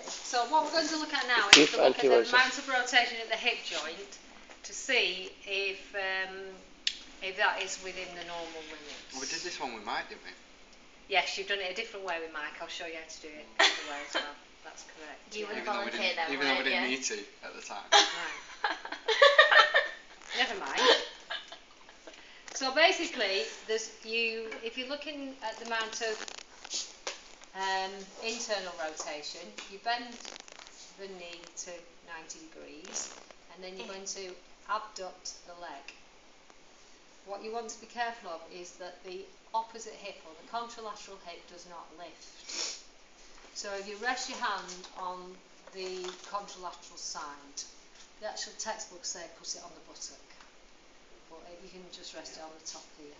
So what we're going to look at now is to look at the amount of rotation at the hip joint to see if that is within the normal limits. Well, we did this one with Mike, didn't we? Yes, you've done it a different way with Mike. I'll show you how to do it another way as well. That's correct. You would volunteer that way. Even though we didn't need to at the time. Right. Never mind. So basically, if you're looking at the amount of internal rotation, you bend the knee to 90 degrees, and then you're going to abduct the leg. What you want to be careful of is that the opposite hip, or the contralateral hip, does not lift. So if you rest your hand on the contralateral side, the actual textbooks say put it on the buttock, but you can just rest it on the top here.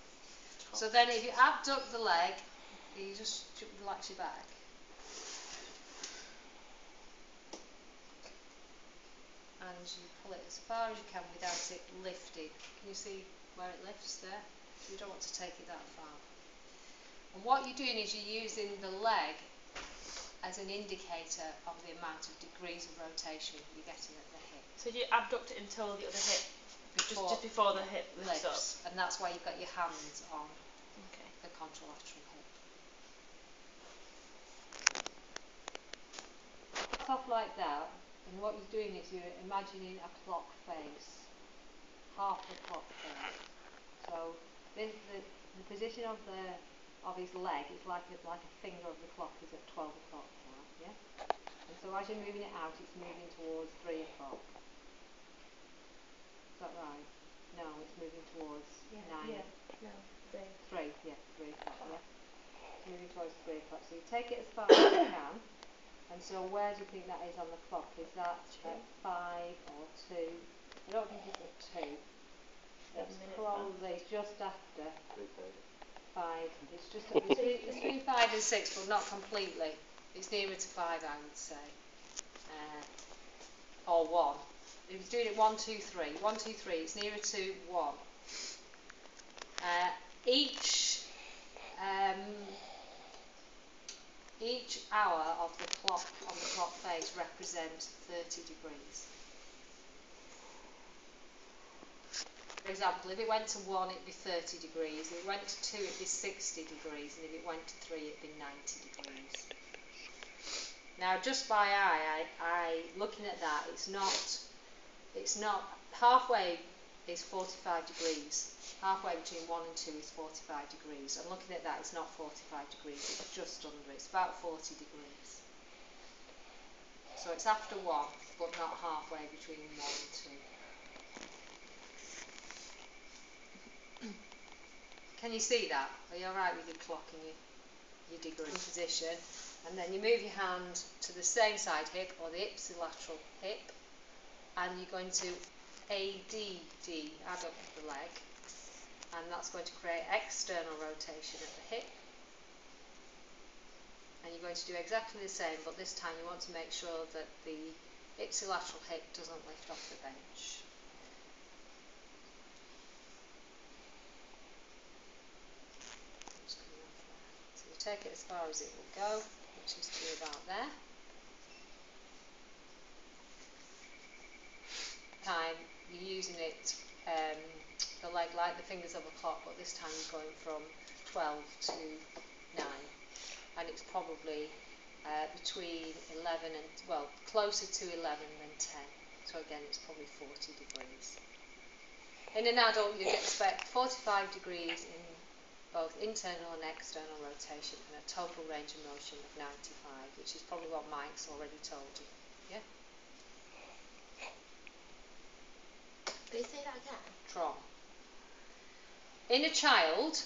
So then if you abduct the leg, you just relax your back. And you pull it as far as you can without it lifting. Can you see where it lifts there? So you don't want to take it that far. And what you're doing is you're using the leg as an indicator of the amount of degrees of rotation you're getting at the hip. So do you abduct it until the other hip, just before the hip lifts up? And that's why you've got your hands on the contralateral hip. Off like that, and what you're doing is you're imagining a clock face, half the clock face. So the position of his leg is like a finger of the clock is at 12 o'clock now, yeah? And so as you're moving it out, it's moving towards 3 o'clock. Is that right? No, it's moving towards 9. Yeah, no, 3. 3, yeah, 3 o'clock, yeah. It's moving towards 3 o'clock. So you take it as far as you can. And so where do you think that is on the clock? Is that at 5 or 2? I don't think it's at 2. It's probably just after 5. It's just between 5 and 6, but not completely. It's nearer to 5, I would say. Or 1. If he's doing it 1, 2, 3. 1, 2, 3. It's nearer to 1. Each hour of the clock on the clock face represents 30 degrees. For example, if it went to 1, it'd be 30 degrees. If it went to 2, it'd be 60 degrees. And if it went to 3, it'd be 90 degrees. Now, just by eye, looking at that, it's not halfway is 45 degrees. Halfway between 1 and 2 is 45 degrees. And looking at that, it's not 45 degrees, it's just under. It's about 40 degrees. So it's after 1, but not halfway between 1 and 2. Can you see that? Are you alright with your clock and your degree position? And then you move your hand to the same side hip, or the ipsilateral hip, and you're going to ADD, abduct the leg, and that's going to create external rotation at the hip. And you're going to do exactly the same, but this time you want to make sure that the ipsilateral hip doesn't lift off the bench. So you take it as far as it will go, which is to about there. Time you're using it, the leg like the fingers of a clock, but this time you're going from 12 to 9, and it's probably between 11 and, well, closer to 11 than 10. So again, it's probably 40 degrees. In an adult, you'd expect 45 degrees in both internal and external rotation, and a total range of motion of 95, which is probably what Mike's already told you. Yeah? Can you say that again? Trom. In a child,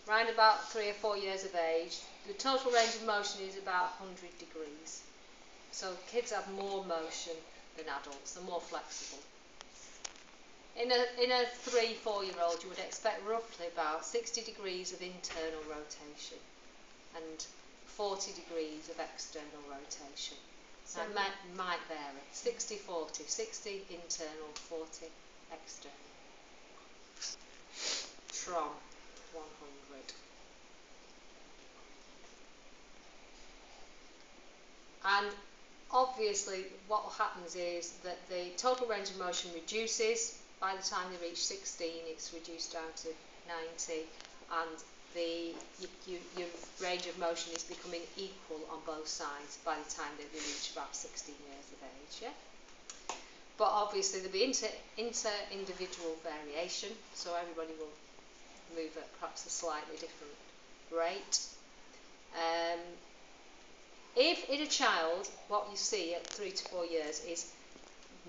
around about 3 or 4 years of age, the total range of motion is about 100 degrees. So kids have more motion than adults, they're more flexible. In a 3-4-year-old, you would expect roughly about 60 degrees of internal rotation and 40 degrees of external rotation. So it might vary. 60-40, 60 internal, 40 external. Trom 100. And obviously what happens is that the total range of motion reduces. By the time they reach 16, it's reduced down to 90, and your range of motion is becoming equal on both sides by the time that they reach about 16 years of age. Yeah? But obviously there'll be inter-individual variation, so everybody will move at perhaps a slightly different rate. If in a child what you see at 3 to 4 years is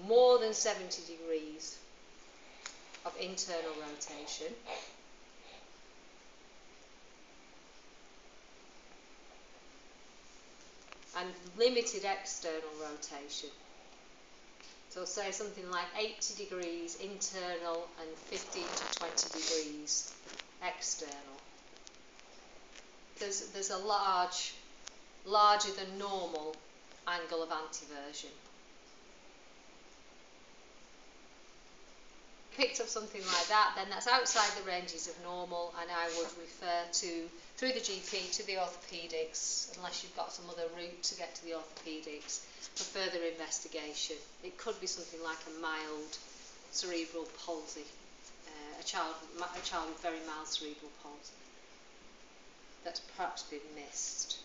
more than 70 degrees of internal rotation, and limited external rotation, so say something like 80 degrees internal and 15 to 20 degrees external, there's a larger than normal angle of anteversion. Picked up something like that, then that's outside the ranges of normal, and I would refer through the GP to the orthopaedics, unless you've got some other route to get to the orthopaedics for further investigation. It could be something like a mild cerebral palsy, a child with very mild cerebral palsy that's perhaps been missed.